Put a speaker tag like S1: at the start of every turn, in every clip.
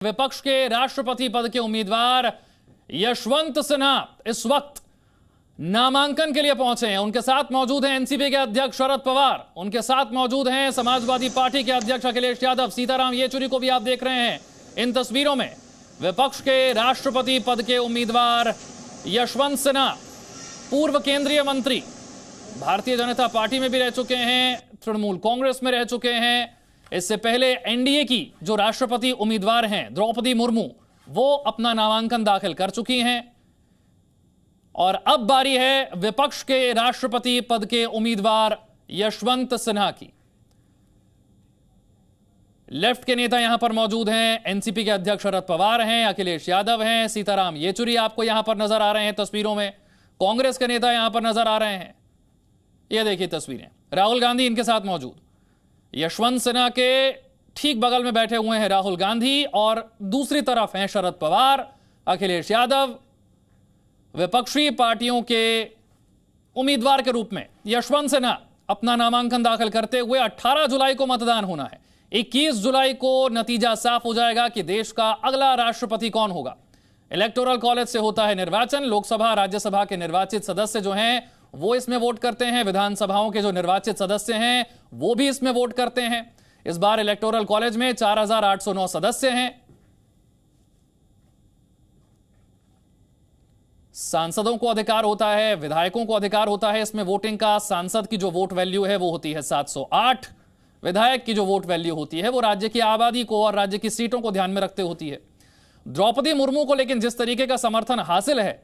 S1: विपक्ष के राष्ट्रपति पद के उम्मीदवार यशवंत सिन्हा इस वक्त नामांकन के लिए पहुंचे हैं। उनके साथ मौजूद हैं एनसीपी के अध्यक्ष शरद पवार, उनके साथ मौजूद हैं समाजवादी पार्टी के अध्यक्ष अखिलेश यादव, सीताराम येचुरी को भी आप देख रहे हैं इन तस्वीरों में। विपक्ष के राष्ट्रपति पद के उम्मीदवार यशवंत सिन्हा, पूर्व केंद्रीय मंत्री, भारतीय जनता पार्टी में भी रह चुके हैं, तृणमूल कांग्रेस में रह चुके हैं। इससे पहले एनडीए की जो राष्ट्रपति उम्मीदवार हैं द्रौपदी मुर्मू, वो अपना नामांकन दाखिल कर चुकी हैं और अब बारी है विपक्ष के राष्ट्रपति पद के उम्मीदवार यशवंत सिन्हा की। लेफ्ट के नेता यहां पर मौजूद हैं, एनसीपी के अध्यक्ष शरद पवार हैं, अखिलेश यादव हैं, सीताराम येचुरी आपको यहां पर नजर आ रहे हैं तस्वीरों में, कांग्रेस के नेता यहां पर नजर आ रहे हैं। यह देखिए तस्वीरें, राहुल गांधी इनके साथ मौजूद। यशवंत सिन्हा के ठीक बगल में बैठे हुए हैं राहुल गांधी और दूसरी तरफ हैं शरद पवार, अखिलेश यादव। विपक्षी पार्टियों के उम्मीदवार के रूप में यशवंत सिन्हा अपना नामांकन दाखिल करते हुए 18 जुलाई को मतदान होना है। 21 जुलाई को नतीजा साफ हो जाएगा कि देश का अगला राष्ट्रपति कौन होगा। इलेक्टोरल कॉलेज से होता है निर्वाचन, लोकसभा राज्यसभा के निर्वाचित सदस्य जो हैं वो इसमें वोट करते हैं, विधानसभाओं के जो निर्वाचित सदस्य हैं वो भी इसमें वोट करते हैं। इस बार इलेक्टोरल कॉलेज में 4809 सदस्य हैं। सांसदों को अधिकार होता है, विधायकों को अधिकार होता है इसमें वोटिंग का। सांसद की जो वोट वैल्यू है वो होती है 708, विधायक की जो वोट वैल्यू होती है वो राज्य की आबादी को और राज्य की सीटों को ध्यान में रखते होती है। द्रौपदी मुर्मू को लेकिन जिस तरीके का समर्थन हासिल है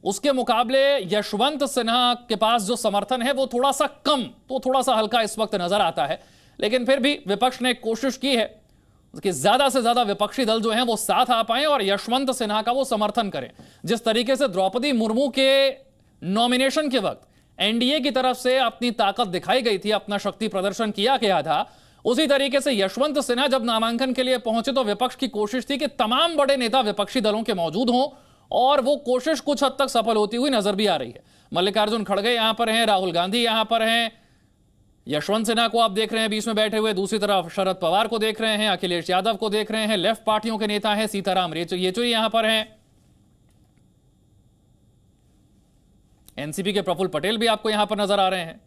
S1: उसके मुकाबले यशवंत सिन्हा के पास जो समर्थन है वो थोड़ा सा कम, तो थोड़ा सा हल्का इस वक्त नजर आता है। लेकिन फिर भी विपक्ष ने कोशिश की है कि ज्यादा से ज्यादा विपक्षी दल जो हैं वो साथ आ पाएं और यशवंत सिन्हा का वो समर्थन करें। जिस तरीके से द्रौपदी मुर्मू के नॉमिनेशन के वक्त एनडीए की तरफ से अपनी ताकत दिखाई गई थी, अपना शक्ति प्रदर्शन किया गया था, उसी तरीके से यशवंत सिन्हा जब नामांकन के लिए पहुंचे तो विपक्ष की कोशिश थी कि तमाम बड़े नेता विपक्षी दलों के मौजूद हों और वो कोशिश कुछ हद तक सफल होती हुई नजर भी आ रही है। मल्लिकार्जुन खड़गे यहां पर हैं, राहुल गांधी यहां पर हैं, यशवंत सिन्हा को आप देख रहे हैं बीच में बैठे हुए, दूसरी तरफ शरद पवार को देख रहे हैं, अखिलेश यादव को देख रहे हैं, लेफ्ट पार्टियों के नेता हैं, सीताराम येचुरी यहां पर हैं, एनसीपी के प्रफुल्ल पटेल भी आपको यहां पर नजर आ रहे हैं,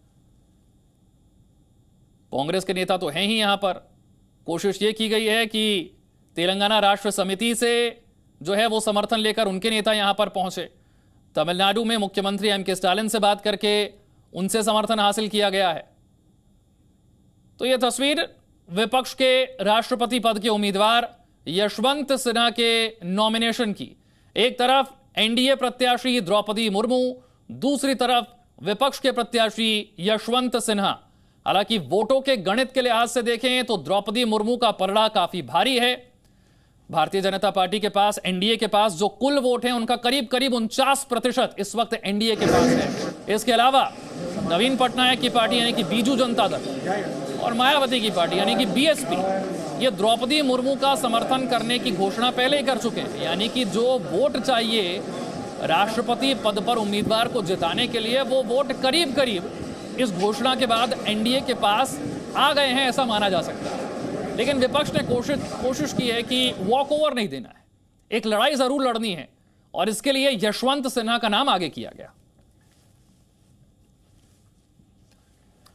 S1: कांग्रेस के नेता तो हैं ही यहां पर। कोशिश यह की गई है कि तेलंगाना राष्ट्र समिति से जो है वो समर्थन लेकर उनके नेता यहां पर पहुंचे। तमिलनाडु में मुख्यमंत्री एमके स्टालिन से बात करके उनसे समर्थन हासिल किया गया है। तो यह तस्वीर विपक्ष के राष्ट्रपति पद के उम्मीदवार यशवंत सिन्हा के नॉमिनेशन की। एक तरफ एनडीए प्रत्याशी द्रौपदी मुर्मू, दूसरी तरफ विपक्ष के प्रत्याशी यशवंत सिन्हा। हालांकि वोटों के गणित के लिहाज से देखें तो द्रौपदी मुर्मू का पलड़ा काफी भारी है। भारतीय जनता पार्टी के पास, एनडीए के पास जो कुल वोट हैं उनका करीब करीब 49% इस वक्त एनडीए के पास है। इसके अलावा नवीन पटनायक की पार्टी यानी कि बीजू जनता दल और मायावती की पार्टी यानी कि बीएसपी, ये द्रौपदी मुर्मू का समर्थन करने की घोषणा पहले ही कर चुके हैं। यानी कि जो वोट चाहिए राष्ट्रपति पद पर उम्मीदवार को जिताने के लिए वो वोट करीब करीब इस घोषणा के बाद एनडीए के पास आ गए हैं, ऐसा माना जा सकता है। लेकिन विपक्ष ने कोशिश की है कि वॉक ओवर नहीं देना है, एक लड़ाई जरूर लड़नी है और इसके लिए यशवंत सिन्हा का नाम आगे किया गया।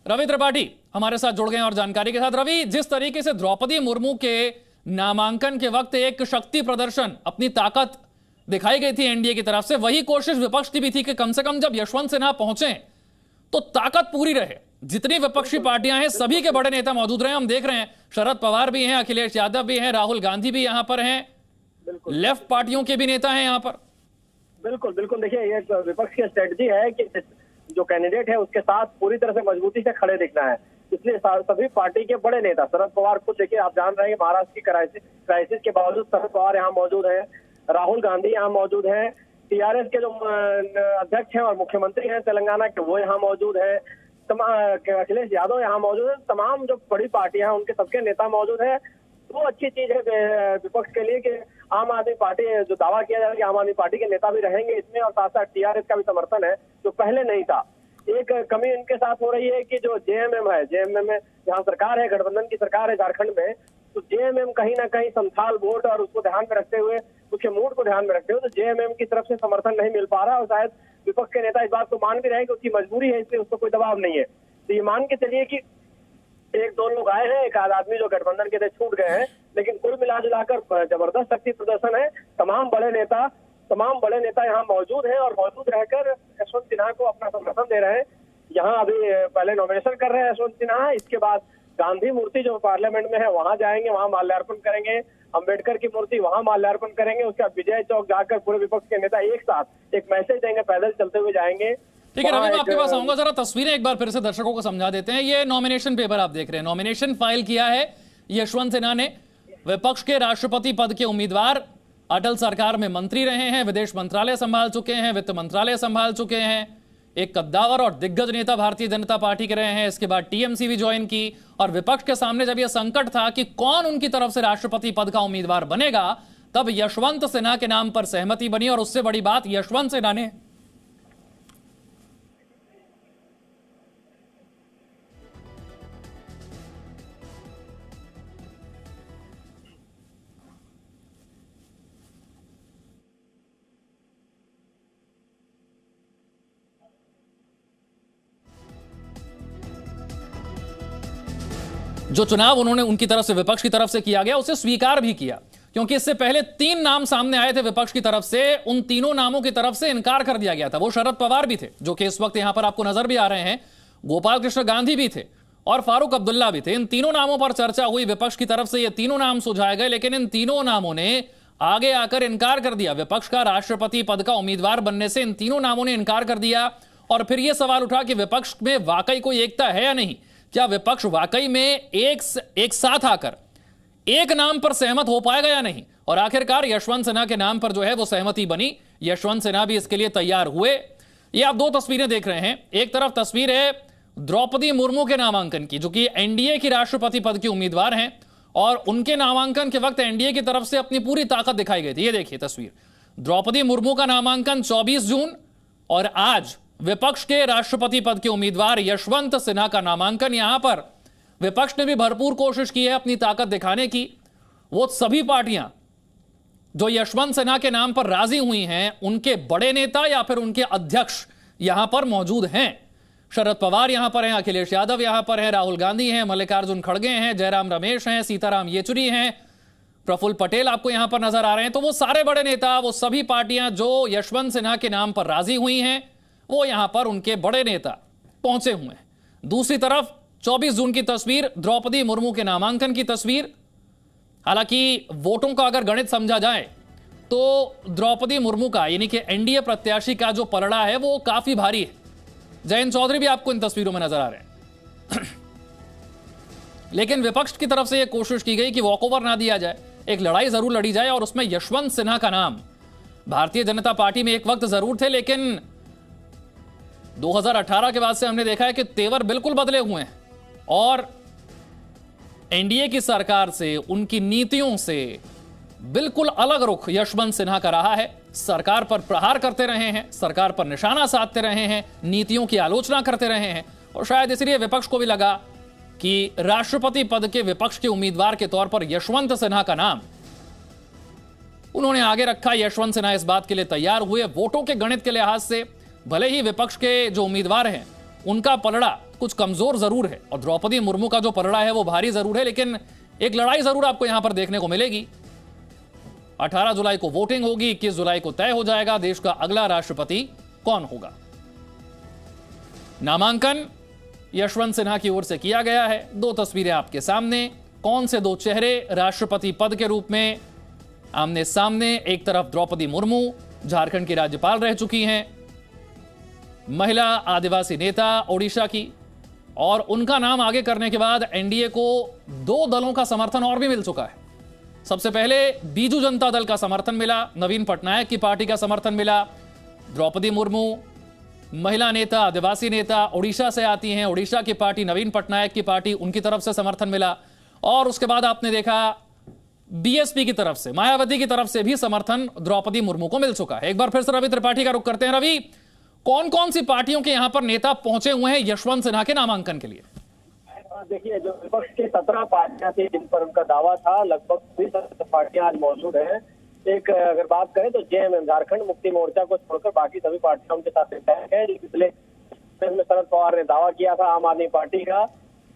S1: रवि त्रिपाठी हमारे साथ जुड़ गए हैं और जानकारी के साथ। रवि, जिस तरीके से द्रौपदी मुर्मू के नामांकन के वक्त एक शक्ति प्रदर्शन, अपनी ताकत दिखाई गई थी एनडीए की तरफ से, वही कोशिश विपक्ष की भी थी कि कम से कम जब यशवंत सिन्हा पहुंचे तो ताकत पूरी रहे। जितनी विपक्षी पार्टियां हैं सभी के बड़े नेता मौजूद रहे। हम देख रहे हैं शरद पवार भी हैं, अखिलेश यादव भी हैं, राहुल गांधी भी यहां पर हैं, लेफ्ट पार्टियों के भी नेता हैं यहां पर।
S2: बिल्कुल बिल्कुल, देखिए ये विपक्ष की स्ट्रेटजी है कि जो कैंडिडेट है उसके साथ पूरी तरह से मजबूती से खड़े दिखना है। इसलिए सभी पार्टी के बड़े नेता, शरद पवार खुद देखिए, आप जान रहे हैं महाराष्ट्र की क्राइसिस के बावजूद शरद पवार यहाँ मौजूद है, राहुल गांधी यहाँ मौजूद है, टीआरएस के जो अध्यक्ष हैं और मुख्यमंत्री हैं तेलंगाना के वो यहाँ मौजूद है, अखिलेश यादव यहाँ मौजूद है, तमाम जो बड़ी पार्टियां हैं उनके सबके नेता मौजूद है। तो अच्छी चीज है विपक्ष के लिए कि आम आदमी पार्टी, जो दावा किया जा रहा है कि आम आदमी पार्टी के नेता भी रहेंगे इसमें और साथ साथ टीआरएस का भी समर्थन है जो पहले नहीं था। एक कमी इनके साथ हो रही है कि जो जेएमएम है, जेएमएम में जहाँ सरकार है, गठबंधन की सरकार है झारखंड में, तो जेएमएम कहीं ना कहीं संथाल वोट और उसको ध्यान में रखते हुए, उसके मूड को ध्यान में रखते हुए, तो जेएमएम की तरफ से समर्थन नहीं मिल पा रहा और शायद विपक्ष के नेता इस बात को मान भी रहे हैं कि उसकी मजबूरी है, इसलिए उसको कोई दबाव नहीं है। तो ये मान के चलिए कि एक दो लोग आए हैं, एक आध आदमी जो गठबंधन के थे छूट गए हैं, लेकिन कुल मिला जुलाकर जबरदस्त शक्ति प्रदर्शन है। तमाम बड़े नेता यहाँ मौजूद हैं और मौजूद रहकर यशवंत सिन्हा को अपना समर्थन दे रहे हैं। यहाँ अभी पहले नॉमिनेशन कर रहे हैं यशवंत सिन्हा, इसके बाद गांधी मूर्ति जो पार्लियामेंट में है वहां जाएंगे, वहां माल्यार्पण करेंगे, अंबेडकर की मूर्ति वहां माल्यार्पण करेंगे, उसके बाद विजय चौक जाकर पूरे विपक्ष के नेता एक साथ एक मैसेज देंगे, पैदल चलते हुए जाएंगे।
S1: ठीक है रवि, मैं आपके पास आऊंगा, जरा तस्वीरें एक बार फिर से दर्शकों को समझा देते हैं। ये नॉमिनेशन पेपर आप देख रहे हैं, नॉमिनेशन फाइल किया है यशवंत सिन्हा ने। विपक्ष के राष्ट्रपति पद के उम्मीदवार, अटल सरकार में मंत्री रहे हैं, विदेश मंत्रालय संभाल चुके हैं, वित्त मंत्रालय संभाल चुके हैं, एक कद्दावर और दिग्गज नेता भारतीय जनता पार्टी के रहे हैं, इसके बाद टीएमसी भी ज्वाइन की। और विपक्ष के सामने जब यह संकट था कि कौन उनकी तरफ से राष्ट्रपति पद का उम्मीदवार बनेगा, तब यशवंत सिन्हा के नाम पर सहमति बनी। और उससे बड़ी बात, यशवंत सिन्हा ने जो चुनाव उन्होंने उनकी तरफ से, विपक्ष की तरफ से किया गया, उसे स्वीकार भी किया, क्योंकि इससे पहले 3 नाम सामने आए थे विपक्ष की तरफ से। उन तीनों नामों की तरफ से इनकार कर दिया गया था। वो शरद पवार भी थे, जो कि इस वक्त यहां पर आपको नजर भी आ रहे हैं, गोपाल कृष्ण गांधी भी थे और फारूक अब्दुल्ला भी थे। इन तीनों नामों पर चर्चा हुई, विपक्ष की तरफ से ये तीनों नाम सुझाए गए, लेकिन इन तीनों नामों ने आगे आकर इनकार कर दिया। विपक्ष का राष्ट्रपति पद का उम्मीदवार बनने से इन तीनों नामों ने इनकार कर दिया। और फिर यह सवाल उठा कि विपक्ष में वाकई कोई एकता है या नहीं, क्या विपक्ष वाकई में एक साथ आकर एक नाम पर सहमत हो पाएगा या नहीं। और आखिरकार यशवंत सिन्हा के नाम पर जो है वो सहमति बनी। यशवंत सिन्हा भी इसके लिए तैयार हुए। ये आप 2 तस्वीरें देख रहे हैं। एक तरफ तस्वीर है द्रौपदी मुर्मू के नामांकन की, जो कि एनडीए की राष्ट्रपति पद की उम्मीदवार हैं, और उनके नामांकन के वक्त एनडीए की तरफ से अपनी पूरी ताकत दिखाई गई थी। ये देखिए तस्वीर, द्रौपदी मुर्मू का नामांकन 24 जून, और आज विपक्ष के राष्ट्रपति पद के उम्मीदवार यशवंत सिन्हा का नामांकन। यहां पर विपक्ष ने भी भरपूर कोशिश की है अपनी ताकत दिखाने की। वो सभी पार्टियां जो यशवंत सिन्हा के नाम पर राजी हुई हैं, उनके बड़े नेता या फिर उनके अध्यक्ष यहां पर मौजूद हैं। शरद पवार यहां पर हैं, अखिलेश यादव यहां पर हैं, राहुल गांधी हैं, मल्लिकार्जुन खड़गे हैं, जयराम रमेश हैं, सीताराम येचुरी हैं, प्रफुल्ल पटेल आपको यहां पर नजर आ रहे हैं। तो वो सारे बड़े नेता, वो सभी पार्टियां जो यशवंत सिन्हा के नाम पर राजी हुई हैं, वो यहां पर उनके बड़े नेता पहुंचे हुए हैं। दूसरी तरफ 24 जून की तस्वीर, द्रौपदी मुर्मू के नामांकन की तस्वीर। हालांकि वोटों का अगर गणित समझा जाए तो द्रौपदी मुर्मू का, यानी कि एनडीए प्रत्याशी का जो पलड़ा है वो काफी भारी है। जयंत चौधरी भी आपको इन तस्वीरों में नजर आ रहे हैं। लेकिन विपक्ष की तरफ से यह कोशिश की गई कि वॉकओवर ना दिया जाए, एक लड़ाई जरूर लड़ी जाए, और उसमें यशवंत सिन्हा का नाम भारतीय जनता पार्टी में एक वक्त जरूर थे, लेकिन 2018 के बाद से हमने देखा है कि तेवर बिल्कुल बदले हुए हैं, और एनडीए की सरकार से, उनकी नीतियों से बिल्कुल अलग रुख यशवंत सिन्हा का रहा है। सरकार पर प्रहार करते रहे हैं, सरकार पर निशाना साधते रहे हैं, नीतियों की आलोचना करते रहे हैं, और शायद इसलिए विपक्ष को भी लगा कि राष्ट्रपति पद के विपक्ष के उम्मीदवार के तौर पर यशवंत सिन्हा का नाम उन्होंने आगे रखा। यशवंत सिन्हा इस बात के लिए तैयार हुए। वोटों के गणित के लिहाज से भले ही विपक्ष के जो उम्मीदवार हैं उनका पलड़ा कुछ कमजोर जरूर है, और द्रौपदी मुर्मू का जो पलड़ा है वो भारी जरूर है, लेकिन एक लड़ाई जरूर आपको यहां पर देखने को मिलेगी। 18 जुलाई को वोटिंग होगी, 21 जुलाई को तय हो जाएगा देश का अगला राष्ट्रपति कौन होगा। नामांकन यशवंत सिन्हा की ओर से किया गया है। 2 तस्वीरें आपके सामने, कौन से 2 चेहरे राष्ट्रपति पद के रूप में आमने सामने। एक तरफ द्रौपदी मुर्मू, झारखंड की राज्यपाल रह चुकी हैं, महिला आदिवासी नेता ओडिशा की, और उनका नाम आगे करने के बाद एनडीए को 2 दलों का समर्थन और भी मिल चुका है। सबसे पहले बीजू जनता दल का समर्थन मिला, नवीन पटनायक की पार्टी का समर्थन मिला। द्रौपदी मुर्मू महिला नेता, आदिवासी नेता, ओडिशा से आती हैं, ओडिशा की पार्टी, नवीन पटनायक की पार्टी, उनकी तरफ से समर्थन मिला। और उसके बाद आपने देखा बीएसपी की तरफ से, मायावती की तरफ से भी समर्थन द्रौपदी मुर्मू को मिल चुका है। एक बार फिर से रवि त्रिपाठी का रुख करते हैं। रवि, कौन कौन सी पार्टियों के यहां पर नेता पहुंचे हुए हैं यशवंत सिन्हा के नामांकन के लिए?
S2: देखिए, जो विपक्ष की 17 पार्टियां थी जिन पर उनका दावा था, लगभग सभी 17 पार्टियां आज मौजूद हैं। एक अगर बात करें तो जेएमएम झारखंड मुक्ति मोर्चा को छोड़कर बाकी सभी पार्टियां उनके साथ तय है। पिछले में शरद पवार ने दावा किया था आम आदमी पार्टी का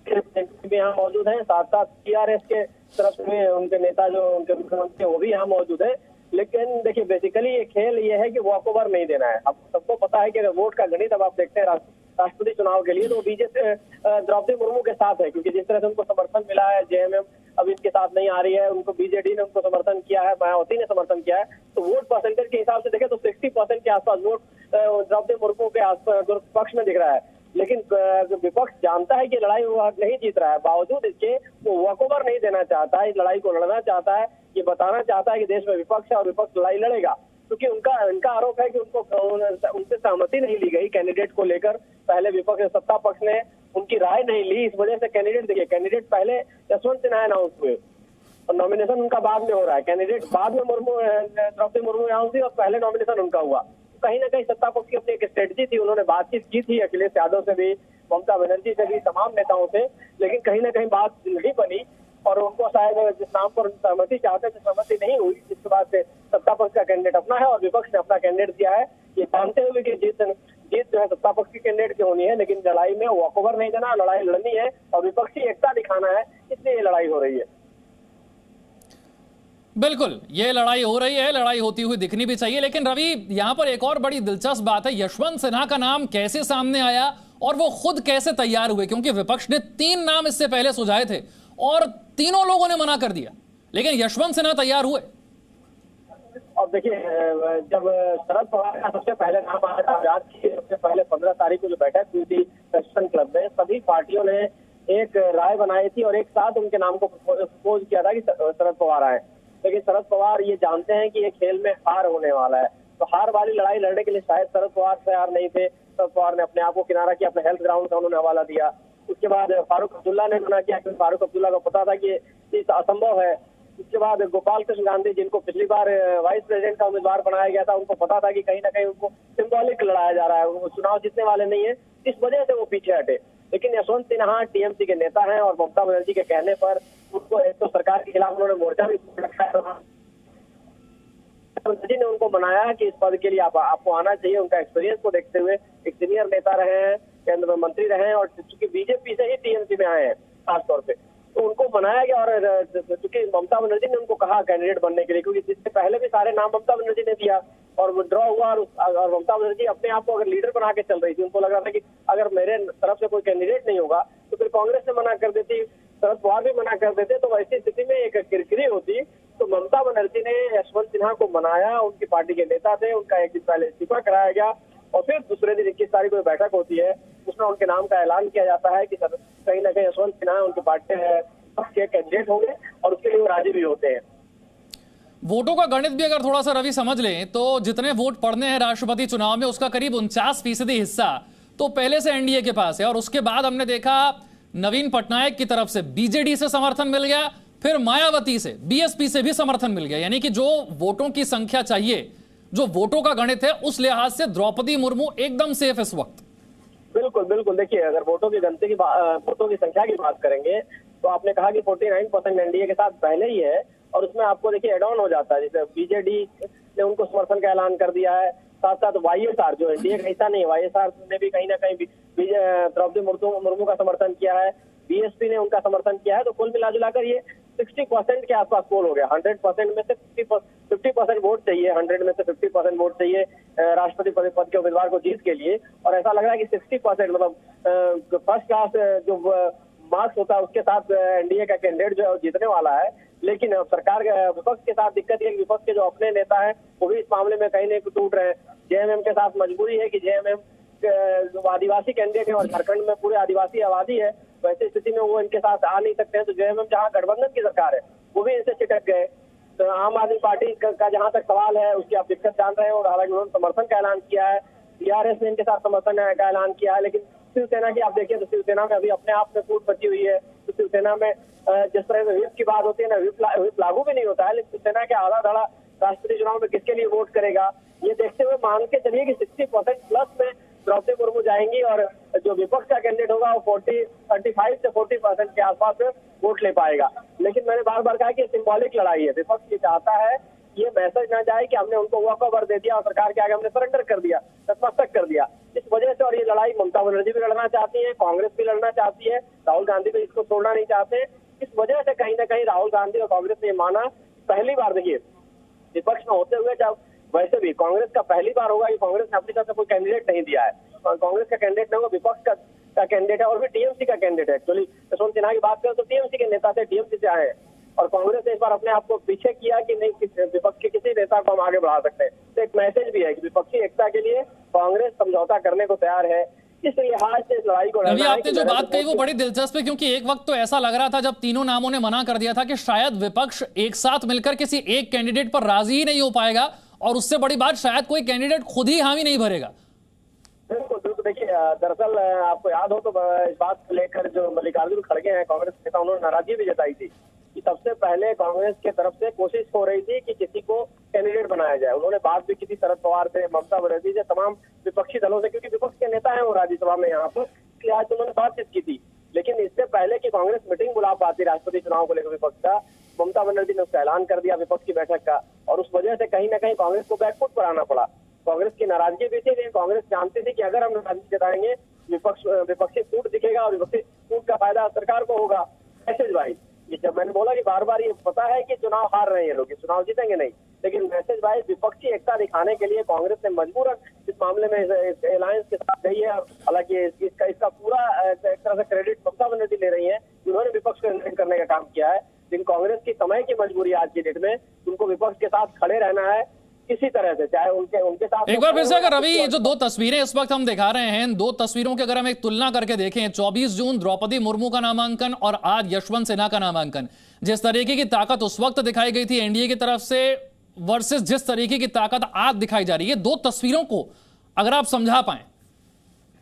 S2: भी यहाँ मौजूद है, साथ साथ टीआरएस के तरफ से उनके नेता जो उनके मुख्यमंत्री वो भी यहाँ मौजूद है। लेकिन देखिए, बेसिकली ये खेल ये है कि वॉक ओवर नहीं देना है। अब सबको पता है कि अगर वोट का गणित अब आप देखते हैं राष्ट्रपति चुनाव के लिए, तो बीजेपी द्रौपदी मुर्मू के साथ है, क्योंकि जिस तरह से उनको समर्थन मिला है, जेएमएम अब इनके साथ नहीं आ रही है, उनको बीजेडी ने उनको समर्थन किया है, मायावती ने समर्थन किया है, तो वोट परसेंटेज के हिसाब से देखें तो 60% के आसपास वोट द्रौपदी मुर्मू के आसपास पक्ष में दिख रहा है। लेकिन विपक्ष जानता है कि लड़ाई वो नहीं जीत रहा है, बावजूद इसके वो वॉक ओवर नहीं देना चाहता है, इस लड़ाई को लड़ना चाहता है, ये बताना चाहता है कि देश में विपक्ष है और विपक्ष लड़ाई लड़ेगा। क्योंकि उनका आरोप है कि उनसे सहमति नहीं ली गई कैंडिडेट को लेकर। पहले विपक्ष सत्ता पक्ष ने उनकी राय नहीं ली, इस वजह से कैंडिडेट पहले यशवंत सिन्हा अनाउंस हुए और नॉमिनेशन उनका बाद में हो रहा है। कैंडिडेट बाद में द्रौपदी मुर्मू अनाउंस हुई और पहले नॉमिनेशन उनका हुआ। कहीं ना कहीं सत्ता पक्ष की अपनी एक स्ट्रेटजी थी, उन्होंने बातचीत की थी अखिलेश यादव से भी, ममता बनर्जी से भी, तमाम नेताओं से, लेकिन कहीं ना कहीं बात नहीं बनी और उनको शायद जिस नाम पर सहमति चाहते थे सहमति नहीं हुई, जिसके बाद से सत्ता पक्ष का कैंडिडेट अपना है और विपक्ष ने अपना कैंडिडेट दिया है, ये जानते हुए कि जीत जो है सत्ता पक्ष की कैंडिडेट की होनी है। लेकिन लड़ाई में वॉक ओवर नहीं देना, लड़ाई लड़नी है और विपक्षी एकता दिखाना है, इसलिए ये लड़ाई हो रही है।
S1: बिल्कुल, ये लड़ाई हो रही है, लड़ाई होती हुई दिखनी भी चाहिए। लेकिन रवि, यहां पर एक और बड़ी दिलचस्प बात है, यशवंत सिन्हा का नाम कैसे सामने आया और वो खुद कैसे तैयार हुए? क्योंकि विपक्ष ने 3 नाम इससे पहले सुझाए थे और तीनों लोगों ने मना कर दिया, लेकिन यशवंत सिन्हा तैयार हुए।
S2: अब देखिए, जब शरद पवार का सबसे पहले नाम आया था, याद कीजिए सबसे पहले 15 तारीख को जो बैठक हुई थी वेस्टर्न क्लब में, सभी पार्टियों ने एक राय बनाई थी और एक साथ उनके नाम को प्रपोज किया था कि शरद पवार आए। लेकिन शरद पवार ये जानते हैं कि ये खेल में हार होने वाला है, तो हार वाली लड़ाई लड़ने के लिए शायद शरद पवार तैयार नहीं थे। शरद पवार ने अपने आप को किनारा किया, अपने हेल्थ ग्राउंड का उन्होंने हवाला दिया। उसके बाद फारूक अब्दुल्ला ने मना किया, क्योंकि फारूक अब्दुल्ला को पता था कि ये असंभव है। उसके बाद गोपाल कृष्ण गांधी, जिनको पिछली बार वाइस प्रेसिडेंट का उम्मीदवार बनाया गया था, उनको पता था कि कहीं ना कहीं उनको सिंबॉलिक लड़ाया जा रहा है, वो चुनाव जीतने वाले नहीं है, इस वजह से वो पीछे हटे। लेकिन यशवंत सिन्हा टीएमसी के नेता हैं और ममता बनर्जी के कहने पर उनको एक तो सरकार के खिलाफ उन्होंने मोर्चा भी रखा है। जी ने उनको मनाया कि इस पद के लिए आपको आना चाहिए। उनका एक्सपीरियंस को देखते हुए, एक सीनियर नेता रहे हैं, केंद्र में मंत्री रहे हैं और चूंकि बीजेपी से ही टीएमसी में आए हैं खासतौर पे, तो उनको मनाया गया। और चूंकि ममता बनर्जी ने उनको कहा कैंडिडेट बनने के लिए, क्योंकि जिससे पहले भी सारे नाम ममता बनर्जी ने दिया और वो ड्रॉ हुआ और ममता बनर्जी अपने आप को अगर लीडर बना के चल रही थी, उनको लग रहा था कि अगर मेरे तरफ से कोई कैंडिडेट नहीं होगा तो फिर कांग्रेस ने मना कर देती, शरद पवार भी मना कर देते, तो ऐसी स्थिति में एक किरकिरी होती। तो ममता बनर्जी ने यशवंत सिन्हा को मनाया, उनकी पार्टी के नेता थे, उनका एक दिन पहले इस्तीफा कराया गया और फिर दूसरे दिन 21 तारीख को बैठक होती है, उसमें उनके नाम का ऐलान किया जाता है कि कहीं ना कहीं यशवंत सिन्हा उनकी पार्टी के कैंडिडेट होंगे और उसके लिए वो राजी भी होते हैं।
S1: वोटों का गणित भी अगर थोड़ा सा रवि समझ लें तो जितने वोट पड़ने हैं राष्ट्रपति चुनाव में, उसका करीब 49% हिस्सा तो पहले से एनडीए के पास है। और उसके बाद हमने देखा नवीन पटनायक की तरफ से बीजेडी से समर्थन मिल गया, फिर मायावती से, बीएसपी से भी समर्थन मिल गया। यानी कि जो वोटों की संख्या चाहिए, जो वोटों का गणित है, उस लिहाज से द्रौपदी मुर्मू एकदम सेफ इस वक्त।
S2: बिल्कुल बिल्कुल, देखिए अगर वोटों की संख्या की बात करेंगे तो आपने कहा कि 49% एनडीए के साथ पहले ही है और उसमें आपको देखिए एड ऑन हो जाता है। जैसे बीजेडी ने उनको समर्थन का ऐलान कर दिया है, साथ साथ वाईएसआर जो एनडीए का हिस्सा नहीं है, वाईएसआर ने भी कहीं ना कहीं द्रौपदी मुर्मू का समर्थन किया है, बीएसपी ने उनका समर्थन किया है। तो कुल मिलाजुलाकर ये 60% के आसपास पोल हो गया। 100% में से 50% वोट चाहिए, 100 में से 50% वोट चाहिए राष्ट्रपति पद के उम्मीदवार को जीत के लिए। और ऐसा लग रहा है कि 60% मतलब फर्स्ट क्लास जो मार्क्स होता है उसके साथ एनडीए का कैंडिडेट जो है जीतने वाला है। लेकिन सरकार विपक्ष के साथ दिक्कत है कि विपक्ष के जो अपने नेता हैं वो भी इस मामले में कहीं नहीं टूट रहे हैं। जेएमएम के साथ मजबूरी है कि जेएमएम जो आदिवासी कैंडिडेट है और झारखंड में पूरे आदिवासी आबादी है, वैसे स्थिति में वो इनके साथ आ नहीं सकते हैं। तो जेएमएम जहाँ गठबंधन की सरकार है वो भी इनसे चिटक गए। तो आम आदमी पार्टी का जहाँ तक सवाल है उसकी आप दिक्कत जान रहे हैं और हालांकि उन्होंने समर्थन का ऐलान किया है, टीआरएस ने इनके साथ समर्थन का ऐलान किया है। लेकिन शिवसेना की आप देखिए तो शिवसेना में अभी अपने आप में फूट बची हुई है। तो शिवसेना में जिस तरह से व्हिप की बात होती है ना, व्हिप लागू भी नहीं होता है, लेकिन शिवसेना के आधा धड़ा राष्ट्रपति चुनाव में किसके लिए वोट करेगा, ये देखते हुए मान के चलिए कि 60% प्लस में द्रौपदी मुर्मू जाएंगी और जो विपक्ष का कैंडिडेट होगा वो 35 से 40% के आसपास वोट ले पाएगा। लेकिन मैंने बार बार कहा कि सिंबॉलिक लड़ाई है। विपक्ष ये चाहता है ये मैसेज ना जाए कि हमने उनको वॉक ओवर दे दिया और सरकार के आगे हमने सरेंडर कर दिया, नतमस्तक कर दिया। इस वजह से, और ये लड़ाई ममता बनर्जी भी लड़ना चाहती है, कांग्रेस भी लड़ना चाहती है, राहुल गांधी भी इसको छोड़ना नहीं चाहते। इस वजह से कहीं ना कहीं राहुल गांधी और कांग्रेस ने माना, पहली बार देखिए विपक्ष में होते हुए, जब वैसे भी कांग्रेस का पहली बार होगा कि कांग्रेस ने अपनी तरफ से कोई कैंडिडेट नहीं दिया है। कांग्रेस का कैंडिडेट नहीं होगा, विपक्ष का कैंडिडेट है और भी टीएमसी का कैंडिडेट है। एक्चुअली यशवंत सिन्हा की बात करें तो टीएमसी के नेता थे, टीएमसी से आए हैं और कांग्रेस ने इस बार अपने आप को पीछे किया कि नहीं, विपक्ष के किसी नेता को हम आगे बढ़ा सकते हैं। तो एक मैसेज भी है कि विपक्षी एकता के लिए कांग्रेस समझौता करने को तैयार है। इस लिहाज से इस लड़ाई को
S1: अभी आपने जो बात कही वो बड़ी दिलचस्प है, क्योंकि एक वक्त तो ऐसा लग रहा था जब तीनों नामों ने मना कर दिया था कि शायद विपक्ष एक साथ मिलकर किसी एक कैंडिडेट पर राजी ही नहीं हो पाएगा, और उससे बड़ी बात शायद कोई कैंडिडेट खुद ही हामी नहीं भरेगा।
S2: बिल्कुल बिल्कुल। देखिए दरअसल आपको याद हो तो इस बात को लेकर जो मल्लिकार्जुन खड़गे हैं कांग्रेस नेता, उन्होंने नाराजगी भी जताई थी कि सबसे पहले कांग्रेस की तरफ से कोशिश हो रही थी कि किसी को कैंडिडेट बनाया जाए। उन्होंने बात भी की थी शरद पवार से, ममता बनर्जी से, तमाम विपक्षी दलों से, क्योंकि विपक्ष के नेता हैं वो राज्यसभा में यहाँ पर, इसलिए आज उन्होंने बातचीत की थी। लेकिन इससे पहले कि कांग्रेस मीटिंग बुला पाती राष्ट्रपति चुनाव को लेकर विपक्ष का, ममता बनर्जी ने उसका ऐलान कर दिया विपक्ष की बैठक का, और उस वजह से कहीं ना कहीं कांग्रेस को बैकफुट पर आना पड़ा। कांग्रेस की नाराजगी भी थी, लेकिन कांग्रेस जानती थी कि अगर हम नाराजगी जताएंगे विपक्षी फूट दिखेगा और विपक्षी फूट का फायदा सरकार को होगा। मैसेज वाइज ये जब मैंने बोला कि बार बार ये पता है कि चुनाव हार रहे हैं लोग, चुनाव जीतेंगे नहीं, लेकिन मैसेज वाइज विपक्षी एकता दिखाने के लिए कांग्रेस ने मजबूरन इस मामले में अलायंस के साथ गई है। हालांकि इसका पूरा एक तरह से क्रेडिट ममता बनर्जी ले रही है, उन्होंने विपक्ष को एलिमिनेट करने का काम किया है। लेकिन कांग्रेस की समय की मजबूरी आज की डेट में उनको विपक्ष के साथ खड़े रहना है किसी तरह से, चाहे उनके साथ।
S1: एक बार फिर से अगर रवि, ये जो दो तस्वीरें इस वक्त हम दिखा रहे हैं, दो तस्वीरों की अगर हम एक तुलना करके देखें, 24 जून द्रौपदी मुर्मू का नामांकन और आज यशवंत सिन्हा का नामांकन, जिस तरीके की ताकत उस वक्त दिखाई गई थी एनडीए की तरफ से वर्सेस जिस तरीके की ताकत आज दिखाई जा रही है, दो तस्वीरों को अगर आप समझा पाए।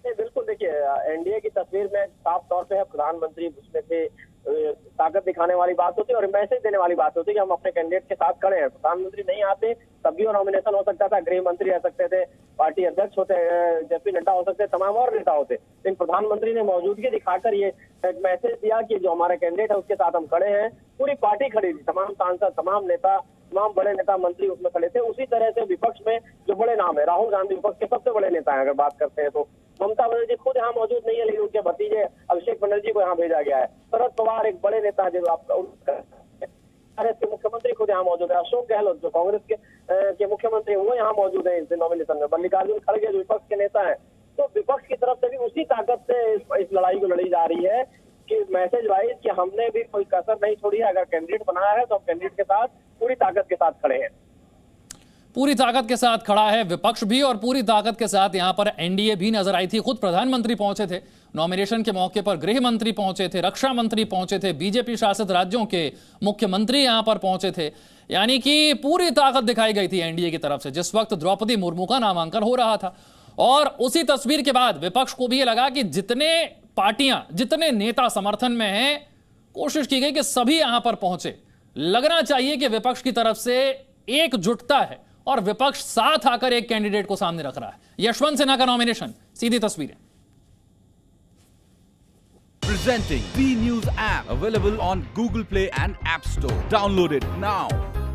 S2: बिल्कुल, देखिए एनडीए की तस्वीर में साफ तौर पे है प्रधानमंत्री उसमें से ताकत दिखाने वाली बात होती है और मैसेज देने वाली बात होती है कि हम अपने कैंडिडेट के साथ खड़े हैं। प्रधानमंत्री नहीं आते तब भी नॉमिनेशन हो सकता था, गृह मंत्री रह सकते थे, पार्टी अध्यक्ष होते, जेपी नड्डा हो सकते, तमाम और नेता होते, लेकिन प्रधानमंत्री ने मौजूदगी दिखाकर ये एक मैसेज दिया कि जो हमारा कैंडिडेट है उसके साथ हम खड़े हैं। पूरी पार्टी खड़ी थी, तमाम सांसद, तमाम नेता, तमाम बड़े नेता मंत्री उसमें खड़े थे। उसी तरह से विपक्ष में जो बड़े नाम है, राहुल गांधी विपक्ष के सबसे बड़े नेता हैं अगर बात करते हैं तो। ममता बनर्जी खुद यहाँ मौजूद नहीं है, लेकिन उनके भतीजे अभिषेक बनर्जी को यहाँ भेजा गया है। शरद पवार एक बड़े नेता जो मुख्यमंत्री खुद यहाँ मौजूद है। अशोक गहलोत जो कांग्रेस के मुख्यमंत्री वो यहाँ मौजूद है इस नॉमिनेशन में। मल्लिकार्जुन खड़गे जो विपक्ष के नेता है, तो विपक्ष की तरफ से भी उसी ताकत से इस लड़ाई को लड़ी जा रही है कि मैसेज वाइज कि हमने भी कोई कसर नहीं छोड़ी है। अगर कैंडिडेट बनाया है तो हम कैंडिडेट के साथ पूरी ताकत के साथ खड़े हैं।
S1: पूरी ताकत के साथ खड़ा है विपक्ष भी, और पूरी ताकत के साथ यहां पर एनडीए भी नजर आई थी। खुद प्रधानमंत्री पहुंचे थे नॉमिनेशन के मौके पर, गृह मंत्री पहुंचे थे, रक्षा मंत्री पहुंचे थे, बीजेपी शासित राज्यों के मुख्यमंत्री यहां पर पहुंचे थे। यानी कि पूरी ताकत दिखाई गई थी एनडीए की तरफ से जिस वक्त द्रौपदी मुर्मू का नामांकन हो रहा था। और उसी तस्वीर के बाद विपक्ष को भी ये लगा कि जितने पार्टियां, जितने नेता समर्थन में हैं, कोशिश की गई कि सभी यहां पर पहुंचे। लगना चाहिए कि विपक्ष की तरफ से एकजुटता है और विपक्ष साथ आकर एक कैंडिडेट को सामने रख रहा है। यशवंत सिन्हा का नॉमिनेशन, सीधी तस्वीरें।
S3: Presenting B News app available on Google Play and App Store. Download it now.